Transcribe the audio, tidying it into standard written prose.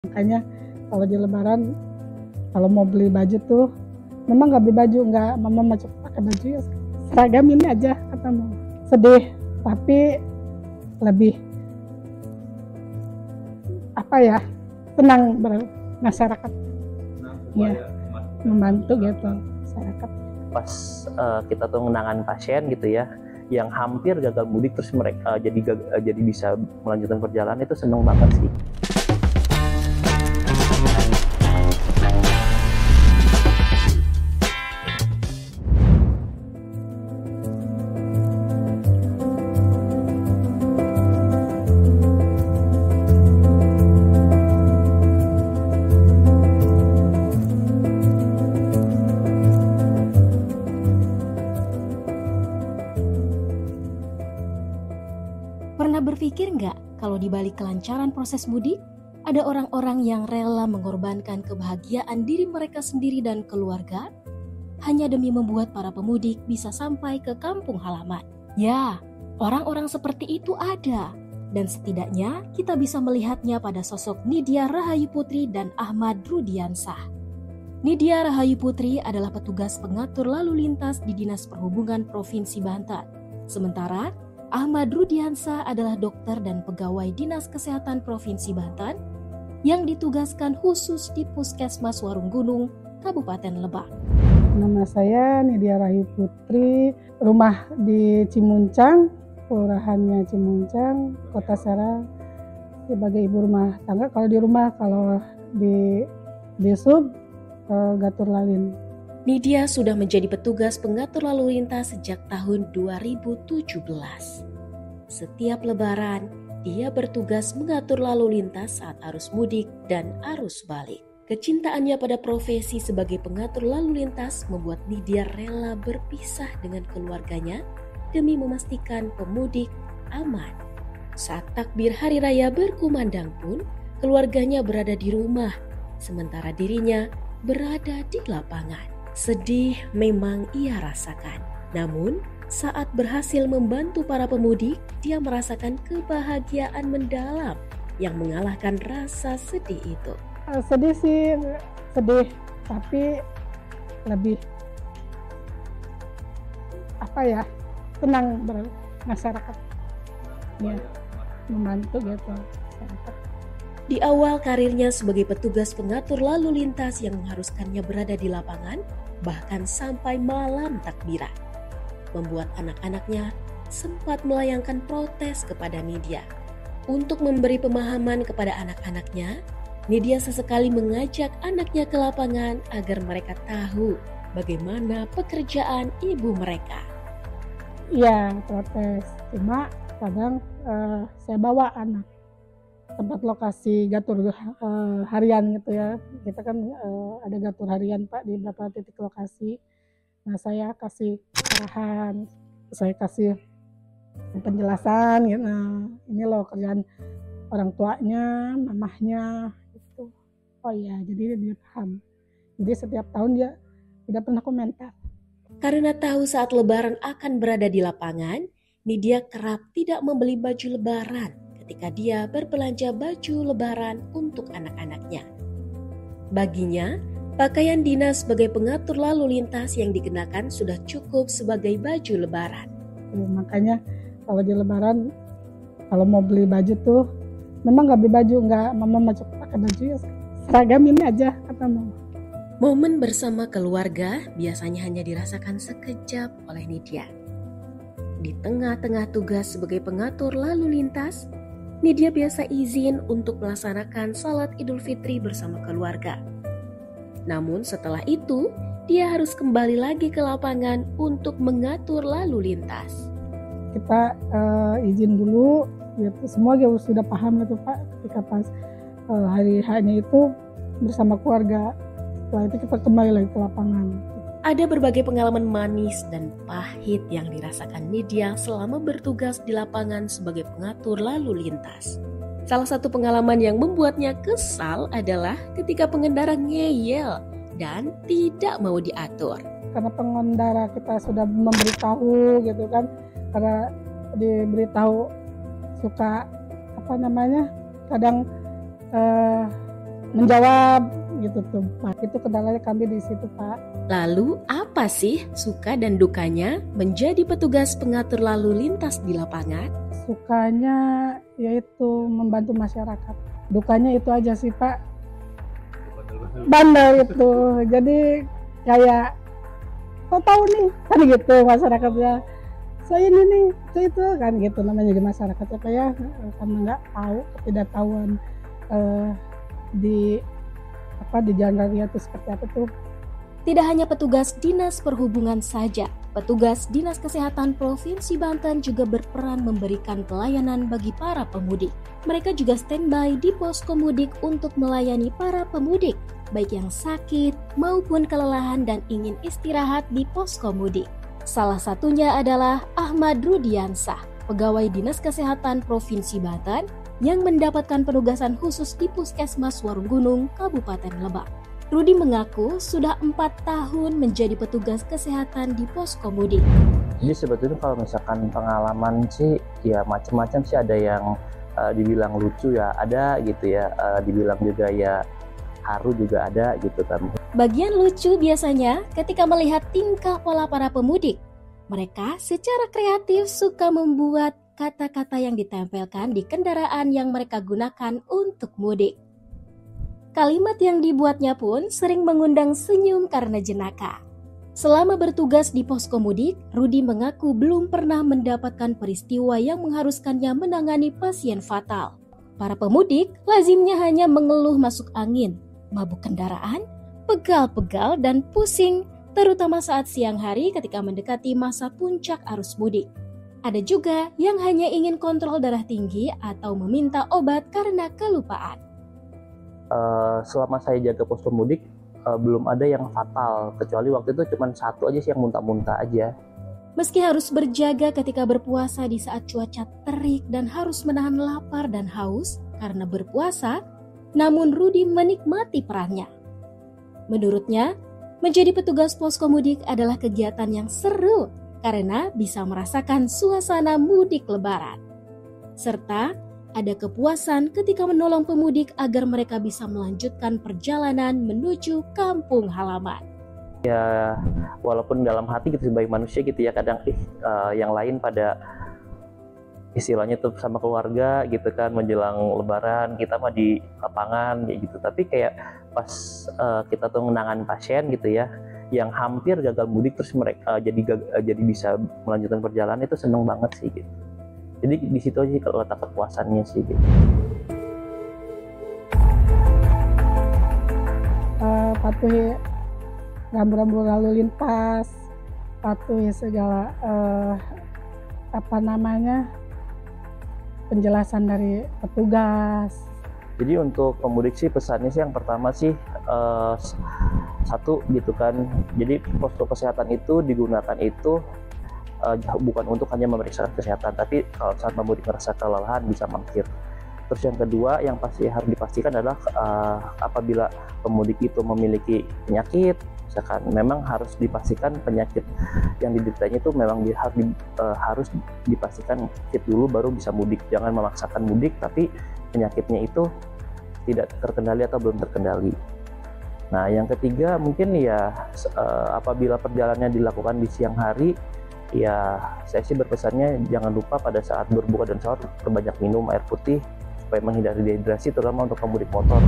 Makanya kalau di Lebaran, kalau mau beli baju tuh, memang nggak beli baju, nggak mama macam pakai baju ya seragam ini aja kata mama. Sedih, tapi lebih apa ya, tenang bermasyarakat, ya membantu gitu masyarakat. Pas kita tuh menangani pasien gitu ya, yang hampir gagal mudik terus mereka jadi bisa melanjutkan perjalanan, itu seneng banget sih. Pernah berpikir nggak kalau di balik kelancaran proses mudik, ada orang-orang yang rela mengorbankan kebahagiaan diri mereka sendiri dan keluarga hanya demi membuat para pemudik bisa sampai ke kampung halaman? Ya, orang-orang seperti itu ada. Dan setidaknya kita bisa melihatnya pada sosok Nidya Rahayu Putri dan Ahmad Rudiansah. Nidya Rahayu Putri adalah petugas pengatur lalu lintas di Dinas Perhubungan Provinsi Banten. Sementara Ahmad Rudiansah adalah dokter dan pegawai Dinas Kesehatan Provinsi Banten yang ditugaskan khusus di Puskesmas Warung Gunung, Kabupaten Lebak. Nama saya Nidya Rahayu Putri, rumah di Cimuncang, kelurahannya Cimuncang, Kota Serang, sebagai ibu rumah tangga. Kalau di rumah, kalau di sub, Gatur Lalin. Nidya sudah menjadi petugas pengatur lalu lintas sejak tahun 2017. Setiap lebaran, dia bertugas mengatur lalu lintas saat arus mudik dan arus balik. Kecintaannya pada profesi sebagai pengatur lalu lintas membuat Nidya rela berpisah dengan keluarganya demi memastikan pemudik aman. Saat takbir hari raya berkumandang pun, keluarganya berada di rumah, sementara dirinya berada di lapangan. Sedih memang ia rasakan. Namun, saat berhasil membantu para pemudik, dia merasakan kebahagiaan mendalam yang mengalahkan rasa sedih itu. Sedih sih, sedih, tapi lebih apa ya, tenang bermasyarakat, ya membantu gitu masyarakat. Di awal karirnya sebagai petugas pengatur lalu lintas yang mengharuskannya berada di lapangan, bahkan sampai malam takbiran, membuat anak-anaknya sempat melayangkan protes kepada Nidya. Untuk memberi pemahaman kepada anak-anaknya, Nidya sesekali mengajak anaknya ke lapangan agar mereka tahu bagaimana pekerjaan ibu mereka. Iya, protes. Cuma kadang saya bawa anak tempat lokasi gatur harian gitu ya. Kita kan ada gatur harian Pak di beberapa titik lokasi. Nah, saya kasih arahan, saya kasih penjelasan gitu. Nah, ini loh kerjaan orang tuanya, mamahnya gitu. Oh iya, jadi dia paham. Jadi setiap tahun dia tidak pernah komentar. Karena tahu saat lebaran akan berada di lapangan, Nidya kerap tidak membeli baju lebaran ketika dia berbelanja baju lebaran untuk anak-anaknya. Baginya, pakaian dinas sebagai pengatur lalu lintas yang dikenakan sudah cukup sebagai baju lebaran. Makanya kalau di lebaran, kalau mau beli baju tuh, memang nggak beli baju, nggak mama macam pakai baju ya seragam ini aja kata mama. Momen bersama keluarga biasanya hanya dirasakan sekejap oleh Nidya. Di tengah-tengah tugas sebagai pengatur lalu lintas, Nidya biasa izin untuk melaksanakan salat Idul Fitri bersama keluarga. Namun setelah itu, dia harus kembali lagi ke lapangan untuk mengatur lalu lintas. Kita izin dulu, gitu. Semua juga sudah paham itu Pak, ketika pas hari H-nya itu bersama keluarga. Setelah itu kita kembali lagi ke lapangan. Ada berbagai pengalaman manis dan pahit yang dirasakan Nidya selama bertugas di lapangan sebagai pengatur lalu lintas. Salah satu pengalaman yang membuatnya kesal adalah ketika pengendara ngeyel dan tidak mau diatur. Karena pengendara kita sudah memberitahu gitu kan, karena diberitahu suka kadang menjawab gitu tuh Pak. Itu kendalanya kami di situ Pak. Lalu apa sih suka dan dukanya menjadi petugas pengatur lalu lintas di lapangan? Sukanya yaitu membantu masyarakat. Dukanya itu aja sih Pak. Bandel itu. Jadi kayak kok tahu nih kan gitu masyarakatnya. Saya ini nih, saya itu kan gitu namanya di masyarakat apa ya, karena nggak tahu ketidaktahuan di jalan raya itu seperti apa tuh. Tidak hanya petugas Dinas Perhubungan saja, petugas Dinas Kesehatan Provinsi Banten juga berperan memberikan pelayanan bagi para pemudik. Mereka juga standby di posko mudik untuk melayani para pemudik, baik yang sakit maupun kelelahan dan ingin istirahat di posko mudik. Salah satunya adalah Ahmad Rudiansah, pegawai Dinas Kesehatan Provinsi Banten yang mendapatkan penugasan khusus di Puskesmas Warunggunung, Kabupaten Lebak. Rudi mengaku sudah 4 tahun menjadi petugas kesehatan di posko mudik. Jadi sebetulnya kalau misalkan pengalaman sih ya macam-macam sih, ada yang dibilang lucu ya ada gitu ya, dibilang juga ya haru juga ada gitu kan. Bagian lucu biasanya ketika melihat tingkah pola para pemudik. Mereka secara kreatif suka membuat kata-kata yang ditempelkan di kendaraan yang mereka gunakan untuk mudik. Kalimat yang dibuatnya pun sering mengundang senyum karena jenaka. Selama bertugas di posko mudik, Rudi mengaku belum pernah mendapatkan peristiwa yang mengharuskannya menangani pasien fatal. Para pemudik lazimnya hanya mengeluh masuk angin, mabuk kendaraan, pegal-pegal dan pusing, terutama saat siang hari ketika mendekati masa puncak arus mudik. Ada juga yang hanya ingin kontrol darah tinggi atau meminta obat karena kelupaan. Selama saya jaga posko mudik belum ada yang fatal, kecuali waktu itu cuma satu aja sih yang muntah-muntah aja. Meski harus berjaga ketika berpuasa di saat cuaca terik dan harus menahan lapar dan haus karena berpuasa, namun Rudi menikmati perannya. Menurutnya, menjadi petugas posko mudik adalah kegiatan yang seru karena bisa merasakan suasana mudik lebaran. Serta ada kepuasan ketika menolong pemudik agar mereka bisa melanjutkan perjalanan menuju kampung halaman. Ya, walaupun dalam hati gitu sebagai manusia gitu ya, kadang yang lain pada istilahnya tuh sama keluarga gitu kan menjelang lebaran, kita mah di lapangan kayak gitu. Tapi kayak pas kita tuh menangani pasien gitu ya yang hampir gagal mudik terus mereka jadi bisa melanjutkan perjalanan, itu seneng banget sih gitu. Jadi di situ aja kalau letak kepuasannya sih gitu. Patuhi rambu-rambu lalu lintas, patuhi segala penjelasan dari petugas. Jadi untuk pemudik sih pesannya sih yang pertama sih satu gitu kan. Jadi posko kesehatan itu digunakan itu bukan untuk hanya memeriksa kesehatan, tapi kalau saat pemudik merasa kelelahan bisa mampir. Terus yang kedua yang pasti harus dipastikan adalah apabila pemudik itu memiliki penyakit, misalkan memang harus dipastikan penyakit yang dideritanya itu memang harus dipastikan sakit dulu baru bisa mudik. Jangan memaksakan mudik tapi penyakitnya itu tidak terkendali atau belum terkendali. Nah yang ketiga mungkin ya apabila perjalanannya dilakukan di siang hari, ya saya sih berpesannya jangan lupa pada saat berbuka dan sahur perbanyak minum air putih supaya menghindari dehidrasi, terutama untuk pemudik motor.